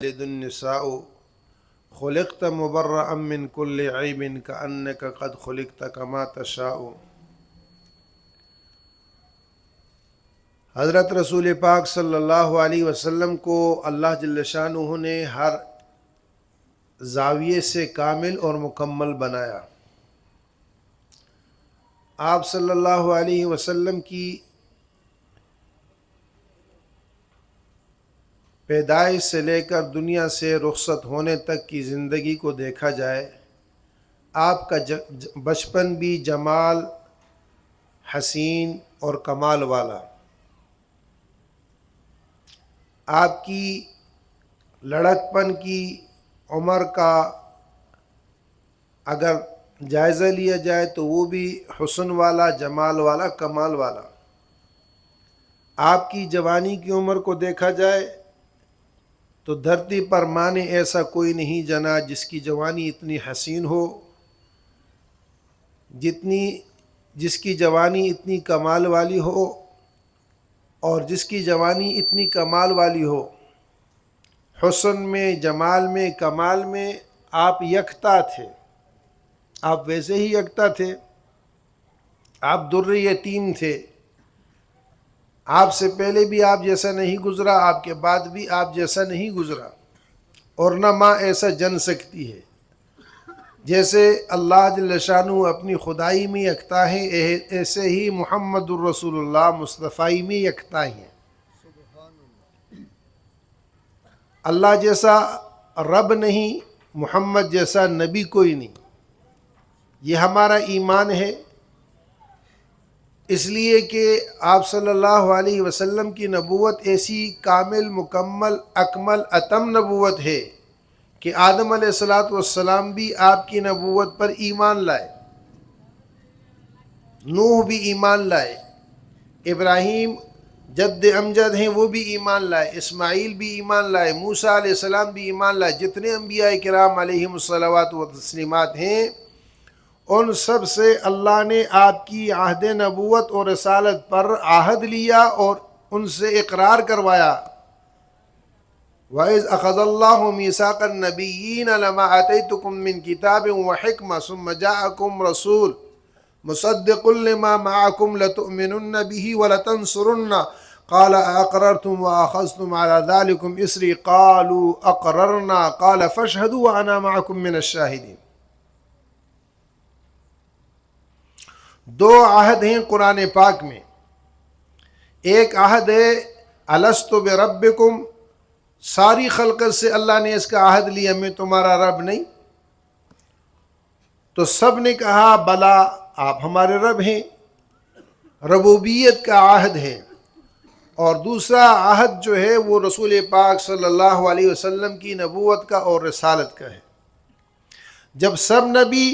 تلد النساء خلقت مبرأ من كل عيب كأنك قد خلقت كما تشاء۔ حضرت رسول پاک صلی اللہ علیہ وسلم کو اللہ جل شانہ نے ہر زاویے سے کامل اور مکمل بنایا۔ آپ صلی اللہ علیہ وسلم کی پیدائش سے لے کر دنیا سے رخصت ہونے تک کی زندگی کو دیکھا جائے، آپ کا بچپن بھی جمال حسین اور کمال والا، آپ کی لڑکپن کی عمر کا اگر جائزہ لیا جائے تو وہ بھی حسن والا، جمال والا، کمال والا۔ آپ کی جوانی کی عمر کو دیکھا جائے تو دھرتی پر ماں نے ایسا کوئی نہیں جنا جس کی جوانی اتنی حسین ہو، جس کی جوانی اتنی کمال والی ہو، اور جس کی جوانی اتنی کمال والی ہو۔ حسن میں، جمال میں، کمال میں آپ یکتا تھے، آپ ویسے ہی یکتا تھے۔ آپ در یتیم تھے، آپ سے پہلے بھی آپ جیسا نہیں گزرا، آپ کے بعد بھی آپ جیسا نہیں گزرا، اور نہ ماں ایسا جن سکتی ہے۔ جیسے اللہ جل شانہ اپنی خدائی میں یکتا ہے، ایسے ہی محمد الرسول اللہ مصطفی میں یکتا ہیں۔ اللہ جیسا رب نہیں، محمد جیسا نبی کوئی نہیں، یہ ہمارا ایمان ہے۔ اس لیے کہ آپ صلی اللہ علیہ وسلم کی نبوت ایسی کامل، مکمل، اکمل، اتم نبوت ہے کہ آدم علیہ السلام بھی آپ کی نبوت پر ایمان لائے، نوح بھی ایمان لائے، ابراہیم جد امجد ہیں وہ بھی ایمان لائے، اسماعیل بھی ایمان لائے، موسیٰ علیہ السلام بھی ایمان لائے۔ جتنے انبیاء کرام علیہم الصلوات و تسلیمات ہیں، ان سب سے اللہ نے آپ کی عہد نبوت اور رسالت پر عہد لیا اور ان سے اقرار کروایا۔ وَإِذْ أَخَذَ اللَّهُ مِيثَاقَ النَّبِيِّينَ لَمَا آتَيْتُكُم مِّن كِتَابٍ وَحِكْمَةٍ ثُمَّ جَاءَكُمْ رَسُولٌ مُصَدِّقٌ لِّمَا مَعَكُمْ لَتُؤْمِنُنَّ بِهِ وَلَتَنصُرُنَّهُ قَالَ أَأَقْرَرْتُمْ وَأَخَذْتُمْ عَلَى ذَلِكُمْ إِصْرِي قَالُوا أَقْرَرْنَا قَالَ فَاشْهَدُوا وَأَنَا مَعَكُمْ مِنَ الشَّاهِدِينَ۔ دو عہد ہیں قرآن پاک میں۔ ایک عہد ہے الست بربکم، ساری خلقت سے اللہ نے اس کا عہد لیا میں تمہارا رب نہیں، تو سب نے کہا بلا آپ ہمارے رب ہیں، ربوبیت کا عہد ہے۔ اور دوسرا عہد جو ہے وہ رسول پاک صلی اللہ علیہ وسلم کی نبوت کا اور رسالت کا ہے۔ جب سب نبی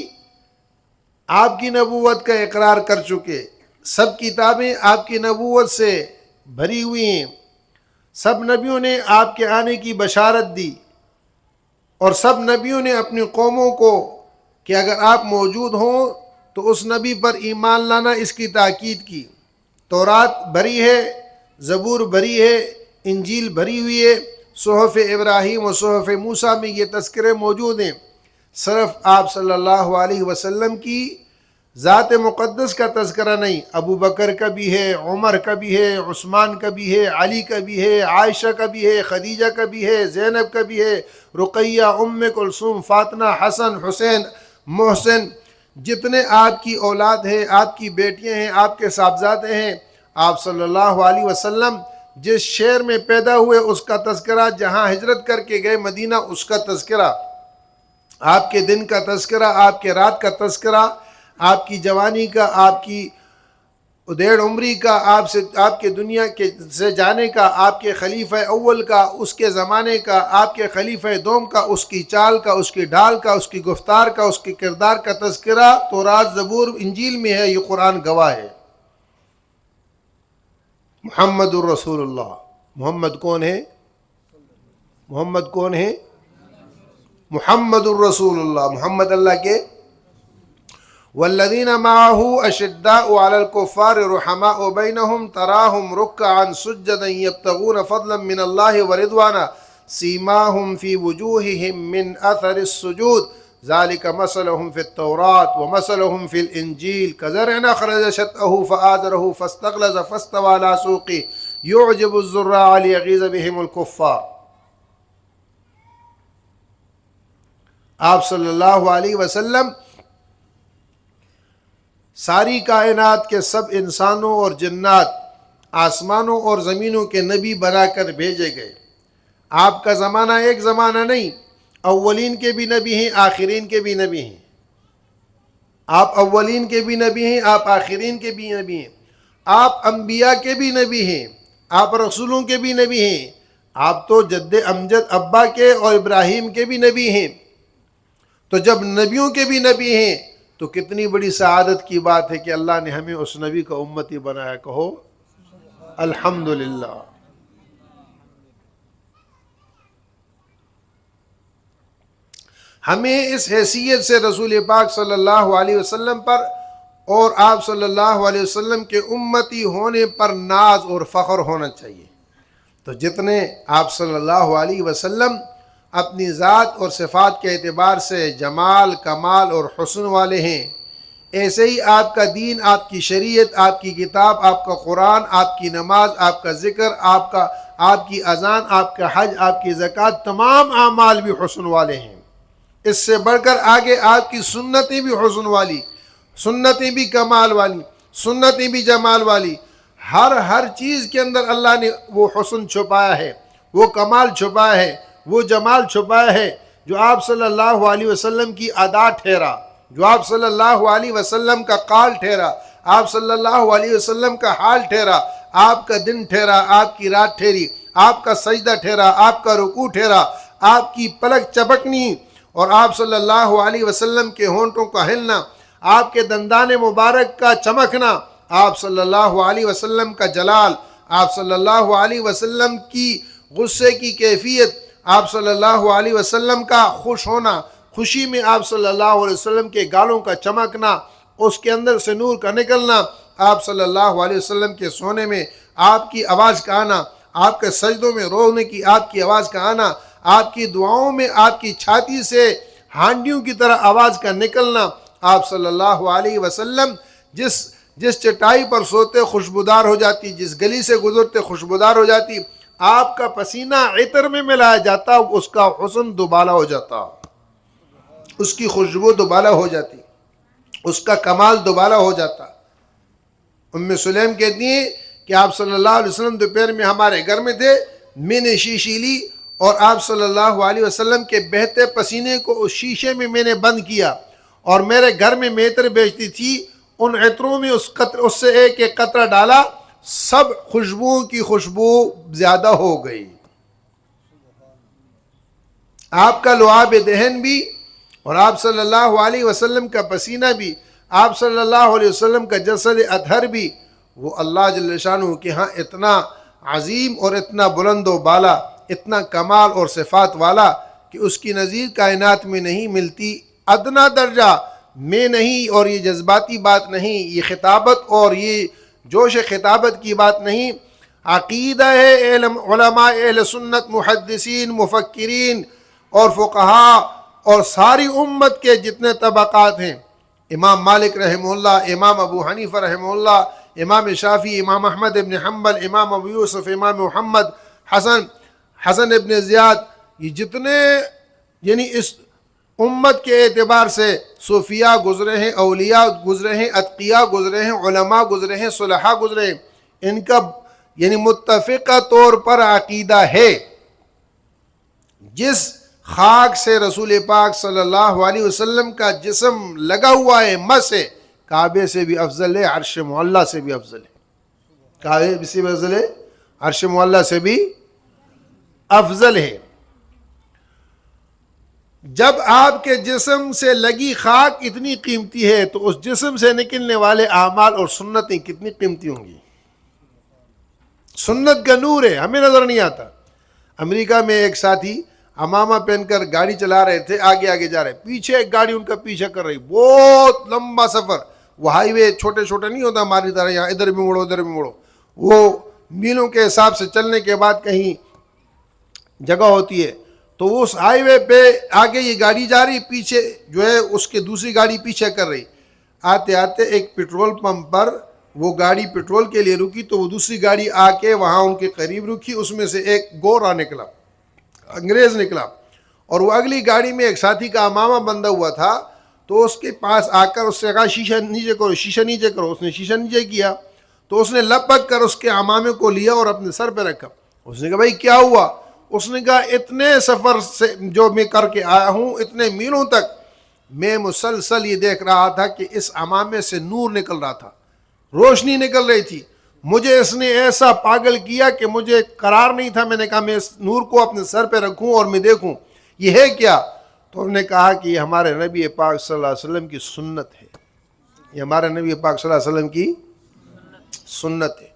آپ کی نبوت کا اقرار کر چکے، سب کتابیں آپ کی نبوت سے بھری ہوئی ہیں، سب نبیوں نے آپ کے آنے کی بشارت دی، اور سب نبیوں نے اپنی قوموں کو کہ اگر آپ موجود ہوں تو اس نبی پر ایمان لانا، اس کی تاکید کی۔ تورات بھری ہے، زبور بھری ہے، انجیل بھری ہوئی ہے، صحف ابراہیم و صحف موسیٰ میں یہ تذکرے موجود ہیں۔ صرف آپ صلی اللہ علیہ وسلم کی ذات مقدس کا تذکرہ نہیں، ابو بکر کا بھی ہے، عمر کا بھی ہے، عثمان کا بھی ہے، علی کا بھی ہے، عائشہ کا بھی ہے، خدیجہ کا بھی ہے، زینب کا بھی ہے، رقیہ، ام کلثوم، فاطمہ، حسن، حسین، محسن، جتنے آپ کی اولاد ہے، آپ کی بیٹیاں ہیں، آپ کے صاحبزادے ہیں۔ آپ صلی اللہ علیہ وسلم جس شہر میں پیدا ہوئے اس کا تذکرہ، جہاں ہجرت کر کے گئے مدینہ اس کا تذکرہ، آپ کے دن کا تذکرہ، آپ کے رات کا تذکرہ، آپ کی جوانی کا، آپ کی ادھیڑ عمری کا، آپ کے دنیا کے سے جانے کا، آپ کے خلیفہ اول کا، اس کے زمانے کا، آپ کے خلیفہ دوم کا، اس کی چال کا، اس کی ڈھال کا، اس کی گفتار کا، اس کی کردار کا تذکرہ تورات، زبور، انجیل میں ہے۔ یہ قرآن گواہ ہے۔ محمد الرسول اللہ، محمد کون ہے؟ محمد کون ہے؟ محمد الرسول اللہ، محمد اللہ کے۔ والذین معہ اشداء علی الکفار رحماء بینہم تراہم رکعا سجدا یبتغون فضلا من اللہ ورضوانا سیماہم فی وجوہہم من اثر السجود ذالک مثلہم فی التوراۃ ومثلہم فی الانجیل کزرع اخرج شطأہ فآزرہ فاستغلظ فاستوى علی سوقہ یعجب الزراع لیغیظ بہم الکفار۔ آپ صلی اللہ علیہ وسلم ساری کائنات کے سب انسانوں اور جنات، آسمانوں اور زمینوں کے نبی بنا کر بھیجے گئے۔ آپ کا زمانہ ایک زمانہ نہیں، اولین کے بھی نبی ہیں، آخرین کے بھی نبی ہیں۔ آپ اولین کے بھی نبی ہیں، آپ آخرین کے بھی نبی ہیں، آپ انبیاء کے بھی نبی ہیں، آپ رسولوں کے بھی نبی ہیں، آپ تو جد امجد ابا کے اور ابراہیم کے بھی نبی ہیں۔ تو جب نبیوں کے بھی نبی ہیں تو کتنی بڑی سعادت کی بات ہے کہ اللہ نے ہمیں اس نبی کا امتی بنایا۔ کہو الحمدللہ۔ ہمیں اس حیثیت سے رسول پاک صلی اللہ علیہ وسلم پر اور آپ صلی اللہ علیہ وسلم کے امتی ہونے پر ناز اور فخر ہونا چاہیے۔ تو جتنے آپ صلی اللہ علیہ وسلم اپنی ذات اور صفات کے اعتبار سے جمال، کمال اور حسن والے ہیں، ایسے ہی آپ کا دین، آپ کی شریعت، آپ کی کتاب، آپ کا قرآن، آپ کی نماز، آپ کا ذکر، آپ کی اذان، آپ کا حج، آپ کی زکوٰۃ، تمام اعمال بھی حسن والے ہیں۔ اس سے بڑھ کر آگے آپ کی سنتیں بھی حسن والی، سنتیں بھی کمال والی، سنتیں بھی جمال والی۔ ہر چیز کے اندر اللہ نے وہ حسن چھپایا ہے، وہ کمال چھپایا ہے، وہ جمال چھپایا ہے جو آپ صلی اللہ علیہ وسلم کی ادا ٹھہرا، جو آپ صلی اللہ علیہ وسلم کا قال ٹھہرا، آپ صلی اللہ علیہ وسلم کا حال ٹھہرا، آپ کا دن ٹھہرا، آپ کی رات ٹھہری، آپ کا سجدہ ٹھہرا، آپ کا رکوع ٹھہرا، آپ کی پلک چپکنی اور آپ صلی اللہ علیہ وسلم کے ہونٹوں کا ہلنا، آپ کے دندان مبارک کا چمکنا، آپ صلی اللہ علیہ وسلم کا جلال، آپ صلی اللہ علیہ وسلم کی غصے کی کیفیت، آپ صلی اللہ علیہ وسلم کا خوش ہونا، خوشی میں آپ صلی اللہ علیہ وسلم کے گالوں کا چمکنا، اس کے اندر سے نور کا نکلنا، آپ صلی اللہ علیہ وسلم کے سونے میں آپ کی آواز کا آنا، آپ کے سجدوں میں رونے کی آپ کی آواز کا آنا، آپ کی دعاؤں میں آپ کی چھاتی سے ہانڈیوں کی طرح آواز کا نکلنا، آپ صلی اللہ علیہ وسلم جس چٹائی پر سوتے خوشبودار ہو جاتی، جس گلی سے گزرتے خوشبودار ہو جاتی، آپ کا پسینہ عطر میں ملایا جاتا، اس کا حسن دوبالا ہو جاتا، اس کی خوشبو دوبالا ہو جاتی، اس کا کمال دوبالا ہو جاتا۔ ام سلیم کہتی ہیں کہ آپ صلی اللہ علیہ وسلم دوپہر میں ہمارے گھر میں تھے، میں نے شیشی لی اور آپ صلی اللہ علیہ وسلم کے بہتے پسینے کو اس شیشے میں میں نے بند کیا، اور میرے گھر میں عطر بیچتی تھی، ان عطروں میں اس سے ایک ایک قطرہ ڈالا، سب خوشبوؤں کی خوشبو زیادہ ہو گئی۔ آپ کا لعاب دہن بھی اور آپ صلی اللہ علیہ وسلم کا پسینہ بھی، آپ صلی اللہ علیہ وسلم کا جسد اطہر بھی، وہ اللہ جل شانہ کے ہاں اتنا عظیم اور اتنا بلند و بالا، اتنا کمال اور صفات والا کہ اس کی نظیر کائنات میں نہیں ملتی، ادنا درجہ میں نہیں۔ اور یہ جذباتی بات نہیں، یہ خطابت اور یہ جوش خطابت کی بات نہیں، عقیدہ ہے علماء اہل سنت، محدثین، مفکرین اور فقہاء اور ساری امت کے جتنے طبقات ہیں، امام مالک رحمہ اللہ، امام ابو حنیفہ رحمہ اللہ، امام شافعی، امام احمد ابن حنبل، امام ابو یوسف، امام محمد حسن ابن زیاد، یہ جتنے یعنی اس امت کے اعتبار سے صوفیاء گزرے ہیں، اولیاء گزرے ہیں، اتقیاء گزرے ہیں، علماء گزرے ہیں، صلحاء گزرے ہیں، ان کا یعنی متفقہ طور پر عقیدہ ہے جس خاک سے رسول پاک صلی اللہ علیہ وسلم کا جسم لگا ہوا ہے، مس ہے، کعبے سے بھی افضل ہے، عرش معلیٰ سے بھی افضل ہے، کعبے سے بھی افضل ہے، عرش معلیٰ سے بھی افضل ہے۔ جب آپ کے جسم سے لگی خاک اتنی قیمتی ہے تو اس جسم سے نکلنے والے اعمال اور سنتیں کتنی قیمتی ہوں گی۔ سنت کا نور ہے، ہمیں نظر نہیں آتا۔ امریکہ میں ایک ساتھی امامہ پہن کر گاڑی چلا رہے تھے، آگے آگے جا رہے، پیچھے ایک گاڑی ان کا پیچھا کر رہی، بہت لمبا سفر، وہ ہائی وے چھوٹے چھوٹے نہیں ہوتا ہماری طرح، یہاں ادھر بھی مڑو ادھر بھی مڑو، وہ میلوں کے حساب سے چلنے کے بعد کہیں جگہ ہوتی ہے، تو اس ہائی وے پہ آگے یہ گاڑی جا رہی، پیچھے جو ہے اس کے دوسری گاڑی پیچھے کر رہی. آتے آتے ایک پیٹرول پمپ پر وہ گاڑی پیٹرول کے لیے رکی، تو وہ دوسری گاڑی آ کے وہاں ان کے قریب رکی. اس میں سے ایک گورا نکلا، انگریز نکلا، اور وہ اگلی گاڑی میں ایک ساتھی کا امامہ بندھا ہوا تھا. تو اس کے پاس آ کر اس سے کہا شیشہ نیچے کرو، شیشہ نیچے کرو. اس نے شیشہ نیچے کیا تو اس نے لپک کر اس کے امامے کو لیا اور اپنے سر پہ رکھا. اس نے کہا بھائی کیا ہوا؟ اس نے کہا اتنے سفر سے جو میں کر کے آیا ہوں، اتنے میلوں تک میں مسلسل یہ دیکھ رہا تھا کہ اس امامے سے نور نکل رہا تھا، روشنی نکل رہی تھی. مجھے اس نے ایسا پاگل کیا کہ مجھے قرار نہیں تھا. میں نے کہا میں اس نور کو اپنے سر پہ رکھوں اور میں دیکھوں یہ ہے کیا. تو انہوں نے کہا کہ یہ ہمارے نبی پاک صلی اللہ علیہ وسلم کی سنت ہے، یہ ہمارے نبی پاک صلی اللہ علیہ وسلم کی سنت ہے.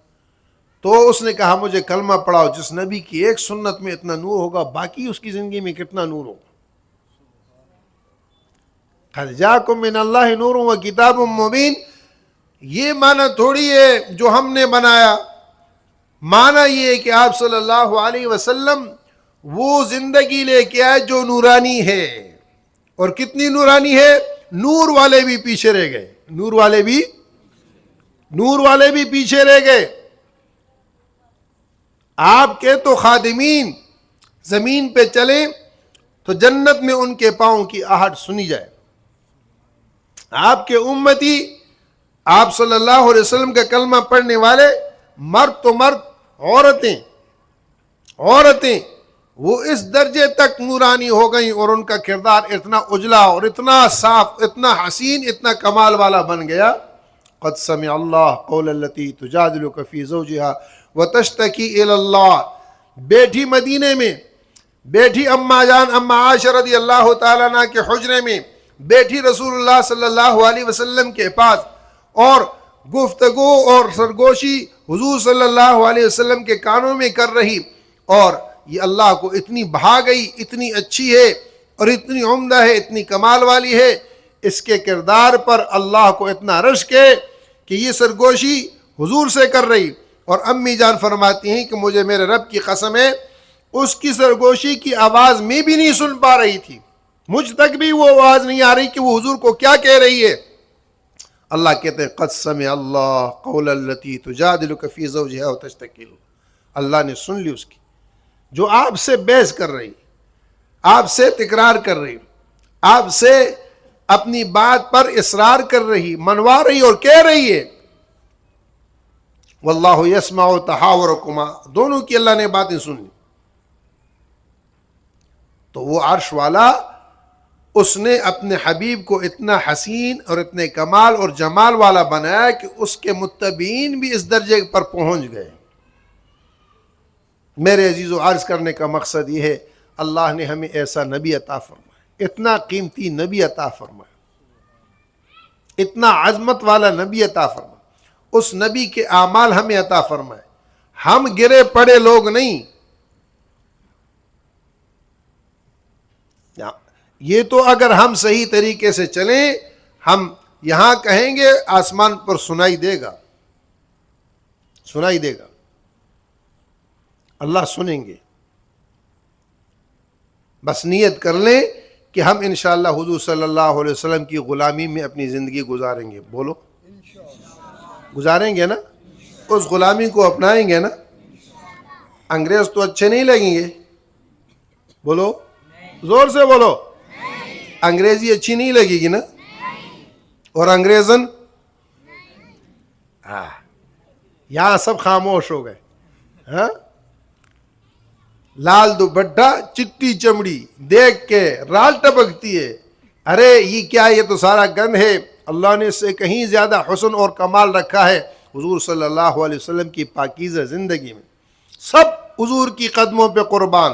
تو اس نے کہا مجھے کلمہ پڑھاؤ. جس نبی کی ایک سنت میں اتنا نور ہوگا، باقی اس کی زندگی میں کتنا نور ہوگا. قد جاءکم من اللہ نور و کتاب مبین. یہ معنی تھوڑی ہے جو ہم نے بنایا، معنی یہ ہے کہ آپ صلی اللہ علیہ وسلم وہ زندگی لے کے آئے جو نورانی ہے. اور کتنی نورانی ہے؟ نور والے بھی پیچھے رہ گئے، نور والے بھی پیچھے رہ گئے. آپ کے تو خادمین زمین پہ چلیں تو جنت میں ان کے پاؤں کی آہٹ سنی جائے. آپ کے امتی، آپ صلی اللہ علیہ وسلم کا کلمہ پڑھنے والے، مرد تو مرد، عورتیں وہ اس درجے تک نورانی ہو گئیں اور ان کا کردار اتنا اجلا اور اتنا صاف، اتنا حسین، اتنا کمال والا بن گیا. قد سمع اللہ قول التی تجادلک فی زوجہا وتشتکی الی اللہ. بیٹھی مدینے میں، بیٹھی اما جان اما عائشہ رضی اللہ تعالیٰ عنہ کے حجرے میں، بیٹھی رسول اللہ صلی اللہ علیہ وسلم کے پاس، اور گفتگو اور سرگوشی حضور صلی اللہ علیہ وسلم کے کانوں میں کر رہی. اور یہ اللہ کو اتنی بھا گئی، اتنی اچھی ہے اور اتنی عمدہ ہے، اتنی کمال والی ہے. اس کے کردار پر اللہ کو اتنا رشک ہے کہ یہ سرگوشی حضور سے کر رہی. اور امی جان فرماتی ہیں کہ مجھے میرے رب کی قسم ہے اس کی سرگوشی کی آواز میں بھی نہیں سن پا رہی تھی، مجھ تک بھی وہ آواز نہیں آ رہی کہ وہ حضور کو کیا کہہ رہی ہے. اللہ کہتے ہیں قد سمع اللہ قول التی تجادلک فی زوجہا وتشتکی. اللہ نے سن لی اس کی، جو آپ سے بحث کر رہی، آپ سے تکرار کر رہی، آپ سے اپنی بات پر اصرار کر رہی، منوا رہی اور کہہ رہی ہے. واللہ یسمع تحاورکما، دونوں کی اللہ نے باتیں سن لی. تو وہ عرش والا، اس نے اپنے حبیب کو اتنا حسین اور اتنے کمال اور جمال والا بنایا کہ اس کے متبعین بھی اس درجے پر پہنچ گئے. میرے عزیزو، عرض کرنے کا مقصد یہ ہے اللہ نے ہمیں ایسا نبی عطا فرمایا، اتنا قیمتی نبی عطا فرمایا، اتنا عظمت والا نبی عطا فرمایا. اس نبی کے اعمال ہمیں عطا فرمائے. ہم گرے پڑے لوگ نہیں. یہ تو اگر ہم صحیح طریقے سے چلیں، ہم یہاں کہیں گے آسمان پر سنائی دے گا، سنائی دے گا، اللہ سنیں گے. بس نیت کر لیں کہ ہم انشاءاللہ حضور صلی اللہ علیہ وسلم کی غلامی میں اپنی زندگی گزاریں گے. بولو گزاریں گے نا؟ اس غلامی کو اپنائیں گے نا؟ انگریز تو اچھے نہیں لگیں گے، بولو زور سے بولو. انگریزی اچھی نہیں لگے گی نا؟ اور انگریزن یہاں سب خاموش ہو گئے. ہاں، لال دوپٹہ، چٹی چمڑی دیکھ کے رال ٹپکتی ہے. ارے یہ کیا، یہ تو سارا گند ہے. اللہ نے اس سے کہیں زیادہ حسن اور کمال رکھا ہے حضور صلی اللہ علیہ وسلم کی پاکیزہ زندگی میں. سب حضور کی قدموں پہ قربان،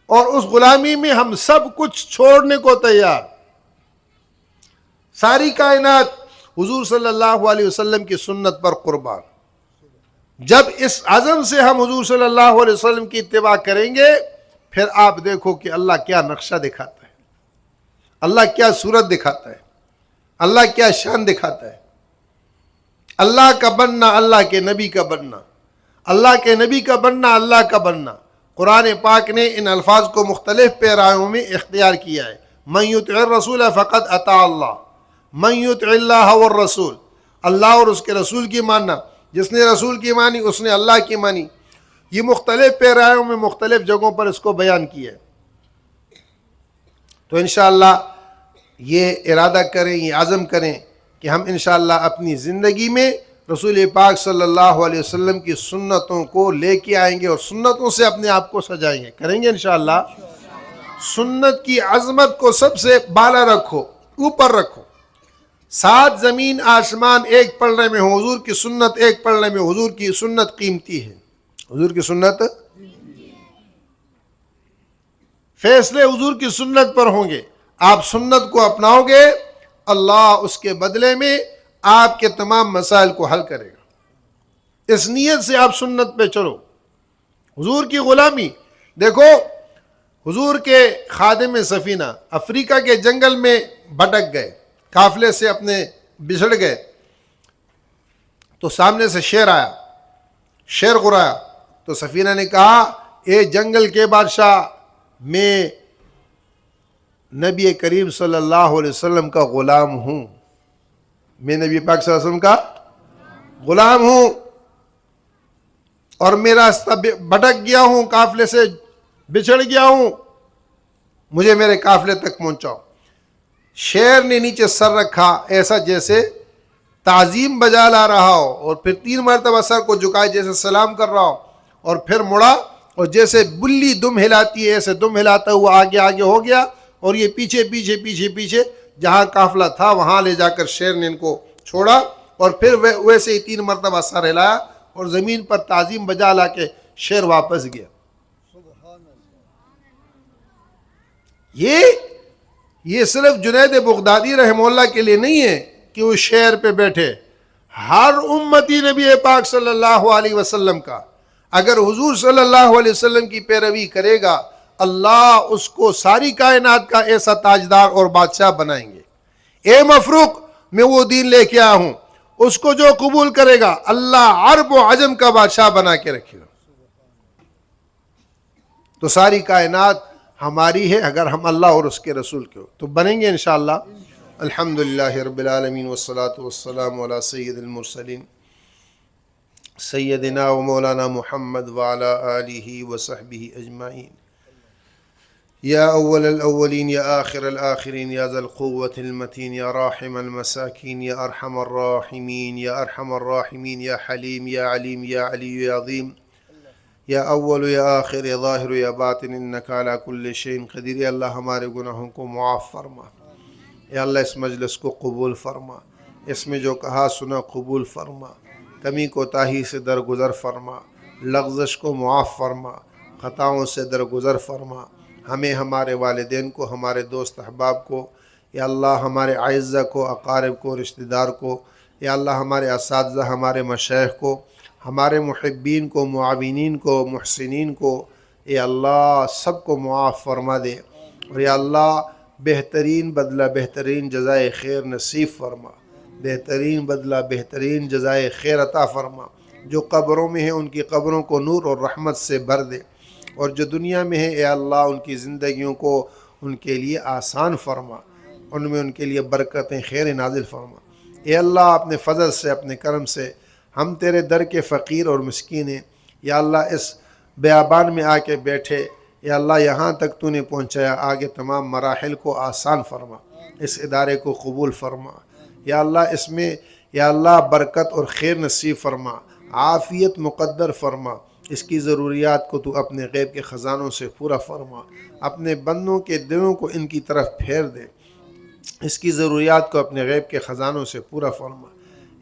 اور اس غلامی میں ہم سب کچھ چھوڑنے کو تیار. ساری کائنات حضور صلی اللہ علیہ وسلم کی سنت پر قربان. جب اس عزم سے ہم حضور صلی اللہ علیہ وسلم کی اتباع کریں گے، پھر آپ دیکھو کہ اللہ کیا نقشہ دکھاتا ہے، اللہ کیا صورت دکھاتا ہے، اللہ کیا شان دکھاتا ہے. اللہ کا بننا، اللہ کے نبی کا بننا، اللہ کے نبی کا بننا، اللہ کا بننا. قرآن پاک نے ان الفاظ کو مختلف پیرایوں میں اختیار کیا ہے. من یطع الرسول فقد اطاع اللہ، من یطع اللہ والرسول، اللہ اور اس کے رسول کی ماننا. جس نے رسول کی مانی اس نے اللہ کی مانی. یہ مختلف پیرایوں میں مختلف جگہوں پر اس کو بیان کیا ہے. تو انشاءاللہ یہ ارادہ کریں، یہ عزم کریں کہ ہم انشاءاللہ اپنی زندگی میں رسول پاک صلی اللہ علیہ وسلم کی سنتوں کو لے کے آئیں گے اور سنتوں سے اپنے آپ کو سجائیں گے. کریں گے انشاءاللہ. سنت کی عظمت کو سب سے بالا رکھو، اوپر رکھو. 7 زمین آسمان ایک پلڑے میں ہو، حضور کی سنت ایک پلڑے میں. حضور کی سنت قیمتی ہے. حضور کی سنت، فیصلے حضور کی سنت پر ہوں گے. آپ سنت کو اپناؤ گے، اللہ اس کے بدلے میں آپ کے تمام مسائل کو حل کرے گا. اس نیت سے آپ سنت پہ چلو. حضور کی غلامی دیکھو. حضور کے خادم سفینہ افریقہ کے جنگل میں بھٹک گئے، قافلے سے اپنے بچھڑ گئے، تو سامنے سے شیر آیا، شیر غرایا. تو سفینہ نے کہا اے جنگل کے بادشاہ، میں نبی کریم صلی اللہ علیہ وسلم کا غلام ہوں، میں نبی پاک صلی اللہ علیہ وسلم کا غلام ہوں اور میرا راستہ بھٹک گیا ہوں، قافلے سے بچھڑ گیا ہوں، مجھے میرے قافلے تک پہنچاؤ. شیر نے نیچے سر رکھا ایسا جیسے تعظیم بجا لا رہا ہو، اور پھر 3 مرتبہ سر کو جھکائے جیسے سلام کر رہا ہو، اور پھر مڑا اور جیسے بلی دم ہلاتی ہے ایسے دم ہلاتا ہوا آگے آگے ہو گیا. اور یہ پیچھے پیچھے پیچھے پیچھے جہاں قافلہ تھا وہاں لے جا کر شیر نے ان کو چھوڑا، اور پھر ویسے ہی 3 مرتبہ سر ہلایا اور زمین پر تعظیم بجا لا کے شیر واپس گیا. یہ صرف جنید بغدادی رحمہ اللہ کے لیے نہیں ہے کہ وہ شیر پہ بیٹھے. ہر امتی نبی پاک صلی اللہ علیہ وسلم کا اگر حضور صلی اللہ علیہ وسلم کی پیروی کرے گا، اللہ اس کو ساری کائنات کا ایسا تاجدار اور بادشاہ بنائیں گے. اے مفروق، میں وہ دین لے کے آیا ہوں، اس کو جو قبول کرے گا اللہ عرب و عجم کا بادشاہ بنا کے رکھے گا. تو ساری کائنات ہماری ہے اگر ہم اللہ اور اس کے رسول کے ہو تو بنیں گے انشاءاللہ. الحمدللہ رب العالمین والصلاة والسلام علی سید المرسلین سیدنا و مولانا محمد وعلی آلہ وصحبہ اجمعین. یا اول الاولین یا آخر الآخرین یا ذا القوة المتین یا راحم المساکین یا ارحم الراحمین یا ارحم الراحمین یا حلیم یا علیم یا علی یا عظیم یا اول یا آخر یا ظاہر یا باطن انکا علی کل شیء قدیر. یا اللہ ہمارے گناہوں کو معاف فرما. یا اللہ اس مجلس کو قبول فرما. اس میں جو کہا سنا قبول فرما. کمی کوتاہی سے درگزر فرما. لغزش کو معاف فرما. خطاؤں سے درگزر فرما. ہمیں، ہمارے والدین کو، ہمارے دوست احباب کو، یا اللہ ہمارے اعزہ کو، اقارب کو، رشتہ دار کو، یا اللہ ہمارے اساتذہ، ہمارے مشائخ کو، ہمارے محبین کو، معاونین کو، محسنین کو، یا اللہ سب کو معاف فرما دے. اور یا اللہ بہترین بدلہ، بہترین جزائے خیر نصیب فرما. بہترین بدلہ، بہترین جزائے خیر عطا فرما. جو قبروں میں ہیں ان کی قبروں کو نور اور رحمت سے بھر دے، اور جو دنیا میں ہے اے اللہ ان کی زندگیوں کو ان کے لیے آسان فرما، ان میں ان کے لیے برکتیں خیر نازل فرما. اے اللہ اپنے فضل سے، اپنے کرم سے ہم تیرے در کے فقیر اور مسکین ہیں. یا اللہ اس بیابان میں آ کے بیٹھے، یا اللہ یہاں تک تو نے پہنچایا، آگے تمام مراحل کو آسان فرما. اس ادارے کو قبول فرما. یا اللہ اس میں یا اللہ برکت اور خیر نصیب فرما، عافیت مقدر فرما. اس کی ضروریات کو تو اپنے غیب کے خزانوں سے پورا فرما. اپنے بندوں کے دلوں کو ان کی طرف پھیر دے. اس کی ضروریات کو اپنے غیب کے خزانوں سے پورا فرما.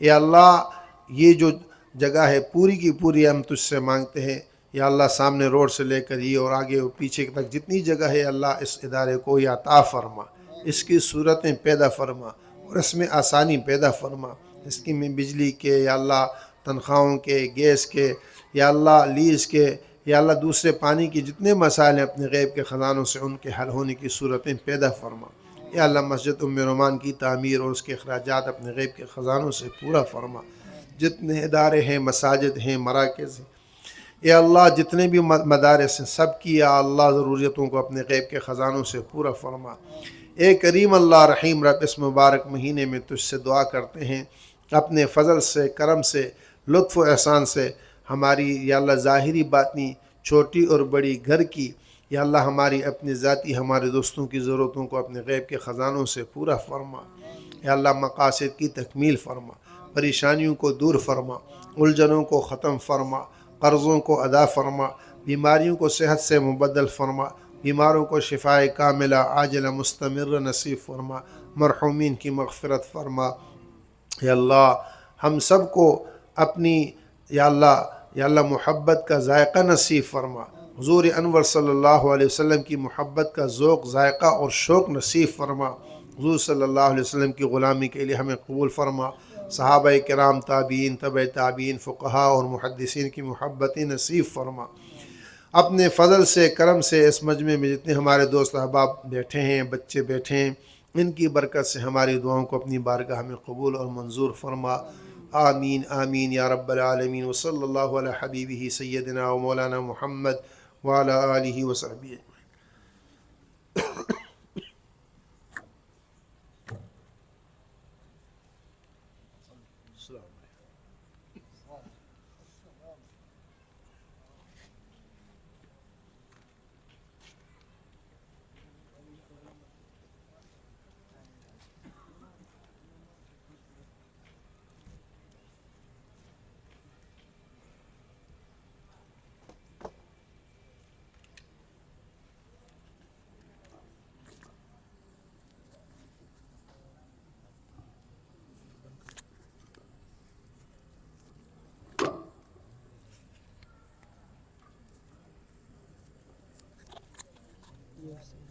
یا اللہ یہ جو جگہ ہے پوری کی پوری ہم تجھ سے مانگتے ہیں. یا اللہ سامنے روڈ سے لے کر یہ اور آگے اور پیچھے تک جتنی جگہ ہے اللہ اس ادارے کو یا عطا فرما. اس کی صورتیں پیدا فرما اور اس میں آسانی پیدا فرما. اس کی میں بجلی کے، یا اللہ تنخواہوں کے، گیس کے، یا اللہ لیز کے، یا اللہ دوسرے پانی کی جتنے مسائل ہیں اپنے غیب کے خزانوں سے ان کے حل ہونے کی صورتیں پیدا فرما. یا اللہ مسجد ام رومان کی تعمیر اور اس کے اخراجات اپنے غیب کے خزانوں سے پورا فرما. جتنے ادارے ہیں، مساجد ہیں، مراکز ہیں، اے اللہ جتنے بھی مدارس ہیں سب کی یا اللہ ضروریتوں کو اپنے غیب کے خزانوں سے پورا فرما۔ اے کریم اللہ رحیم رب، اس مبارک مہینے میں تجھ سے دعا کرتے ہیں اپنے فضل سے، کرم سے، لطف و احسان سے ہماری یا اللہ ظاہری باطنی چھوٹی اور بڑی گھر کی یا اللہ ہماری اپنی ذاتی ہمارے دوستوں کی ضرورتوں کو اپنے غیب کے خزانوں سے پورا فرما۔ یا اللہ مقاصد کی تکمیل فرما، پریشانیوں کو دور فرما، الجھنوں کو ختم فرما، قرضوں کو ادا فرما، بیماریوں کو صحت سے مبدل فرما، بیماروں کو شفائے کاملہ عاجلہ مستمر نصیب فرما، مرحومین کی مغفرت فرما۔ یا اللہ ہم سب کو اپنی یا اللہ محبت کا ذائقہ نصیب فرما، حضور انور صلی اللہ علیہ وسلم کی محبت کا ذوق، ذائقہ اور شوق نصیب فرما، حضور صلی اللہ علیہ وسلم کی غلامی کے لیے ہمیں قبول فرما، صحابہ کرام، تابعین، تبع تابعین، فقہاء اور محدثین کی محبت نصیب فرما۔ اپنے فضل سے، کرم سے اس مجمع میں جتنے ہمارے دوست احباب بیٹھے ہیں، بچے بیٹھے ہیں، ان کی برکت سے ہماری دعاؤں کو اپنی بارگاہ میں قبول اور منظور فرما۔ آمین آمین یا رب العالمین، وصلی اللہ علی حبیبہ سیدنا و مولانا محمد وعلی آلہ وصحبہ۔ Yes.